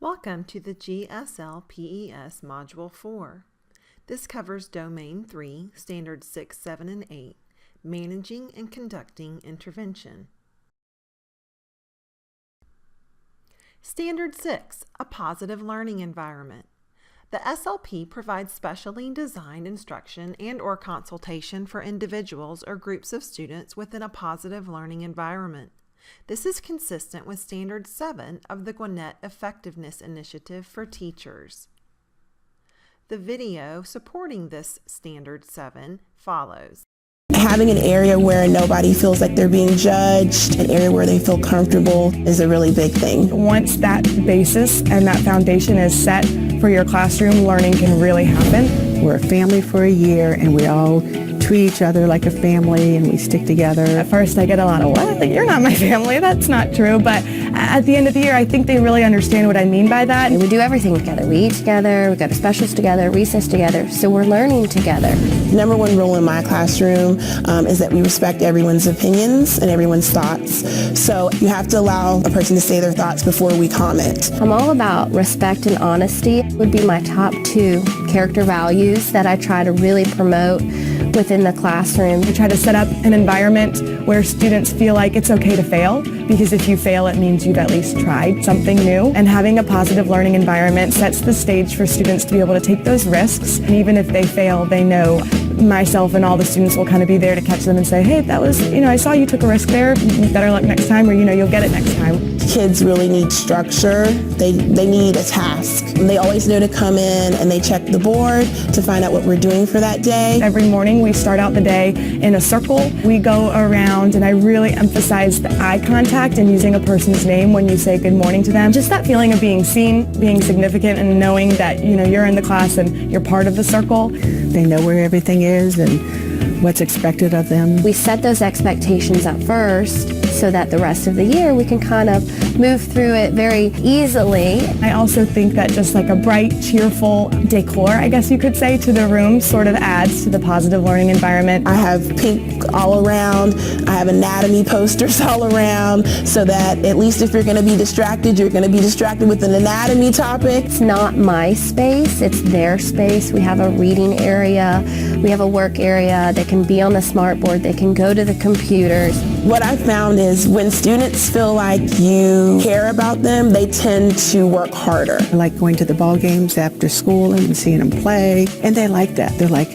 Welcome to the GSLPES Module 4. This covers Domain 3, Standards 6, 7, and 8, Managing and Conducting Intervention. Standard 6, a positive learning environment. The SLP provides specially designed instruction and/or consultation for individuals or groups of students within a positive learning environment. This is consistent with Standard 7 of the Gwinnett Effectiveness Initiative for Teachers. The video supporting this Standard 7 follows. Having an area where nobody feels like they're being judged, an area where they feel comfortable is a really big thing. Once that basis and that foundation is set for your classroom, learning can really happen. We're a family for a year and we all treat each other like a family and we stick together. At first I get a lot of, what? You're not my family. That's not true. But at the end of the year, I think they really understand what I mean by that. We do everything together. We eat together, we go to specials together, recess together, so we're learning together. Number one rule in my classroom is that we respect everyone's opinions and everyone's thoughts. So you have to allow a person to say their thoughts before we comment. I'm all about respect and honesty. It would be my top 2 character values that I try to really promote within the classroom. We try to set up an environment where students feel like it's okay to fail, because if you fail, it means you've at least tried something new. And having a positive learning environment sets the stage for students to be able to take those risks. And even if they fail, they know myself and all the students will kind of be there to catch them and say, hey, that was, I saw you took a risk there. Better luck next time, or, you'll get it next time. Kids really need structure. They need a task. And they always know to come in and they check the board to find out what we're doing for that day. Every morning we start out the day in a circle. We go around and I really emphasize the eye contact and using a person's name when you say good morning to them. Just that feeling of being seen, being significant, and knowing that you're in the class and you're part of the circle. They know where everything is and what's expected of them. We set those expectations up first so that the rest of the year we can kind of move through it very easily. I also think that just like a bright, cheerful decor, I guess you could say, to the room sort of adds to the positive learning environment. I have pink all around. I have anatomy posters all around so that at least if you're going to be distracted, you're going to be distracted with an anatomy topic. It's not my space, it's their space. We have a reading area, we have a work area. They can be on the smart board, they can go to the computers. What I found is when students feel like you care about them, they tend to work harder. I like going to the ball games after school and seeing them play, and they like that. They're like,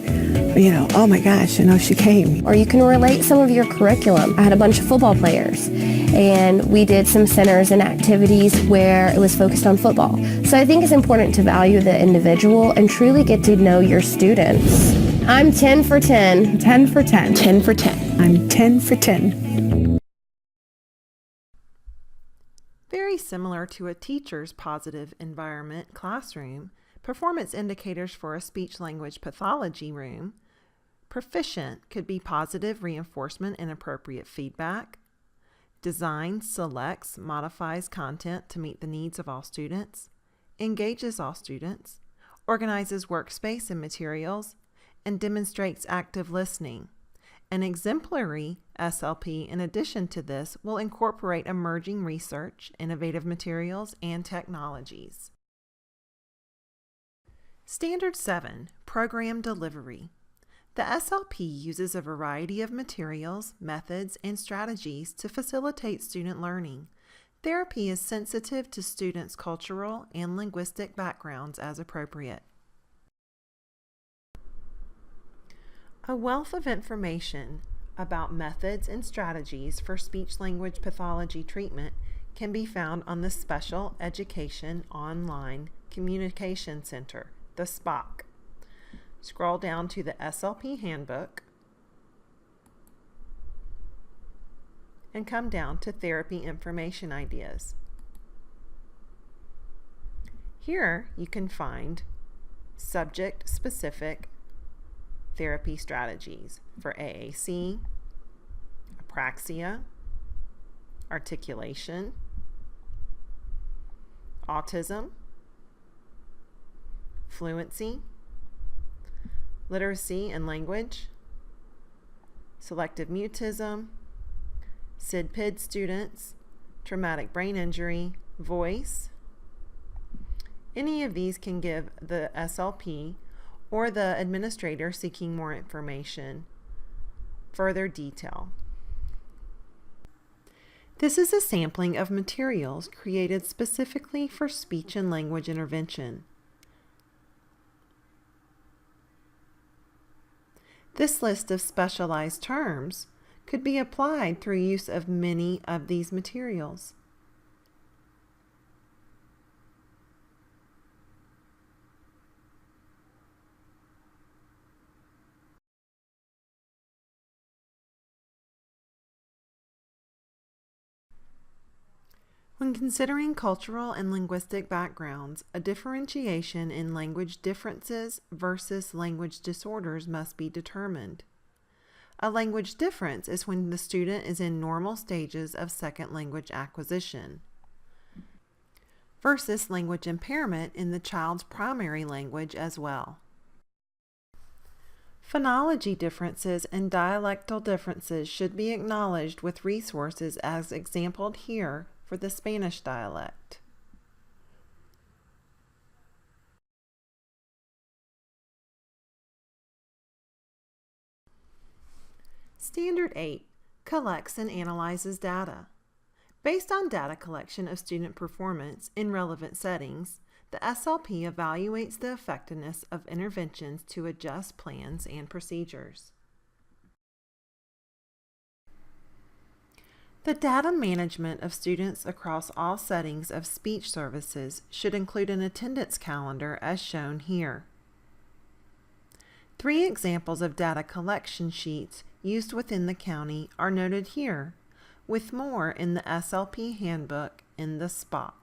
oh my gosh, she came. Or you can relate some of your curriculum. I had a bunch of football players and we did some centers and activities where it was focused on football. So I think it's important to value the individual and truly get to know your students. I'm 10 for 10. 10 for 10. 10 for 10. I'm 10 for 10. Very similar to a teacher's positive environment classroom, performance indicators for a speech-language pathology room, proficient could be positive reinforcement and appropriate feedback, designs, selects, modifies content to meet the needs of all students, engages all students, organizes workspace and materials, and demonstrates active listening. An exemplary SLP, in addition to this, will incorporate emerging research, innovative materials, and technologies. Standard 7, Program Delivery. The SLP uses a variety of materials, methods, and strategies to facilitate student learning. Therapy is sensitive to students' cultural and linguistic backgrounds as appropriate. A wealth of information about methods and strategies for speech-language pathology treatment can be found on the Special Education Online Communication Center, the SPOC. Scroll down to the SLP Handbook and come down to Therapy Information Ideas. Here you can find subject-specific therapy strategies for AAC, apraxia, articulation, autism, fluency, literacy and language, selective mutism, SIDPID students, traumatic brain injury, voice, Any of these can give the SLP or the administrator seeking more information further detail. This is a sampling of materials created specifically for speech and language intervention. This list of specialized terms could be applied through use of many of these materials. When considering cultural and linguistic backgrounds, a differentiation in language differences versus language disorders must be determined. A language difference is when the student is in normal stages of second language acquisition, versus language impairment in the child's primary language as well. Phonology differences and dialectal differences should be acknowledged with resources as exampled here for the Spanish dialect. Standard 8 collects and analyzes data. Based on data collection of student performance in relevant settings, the SLP evaluates the effectiveness of interventions to adjust plans and procedures. The data management of students across all settings of speech services should include an attendance calendar as shown here. 3 examples of data collection sheets used within the county are noted here, with more in the SLP handbook in the spot.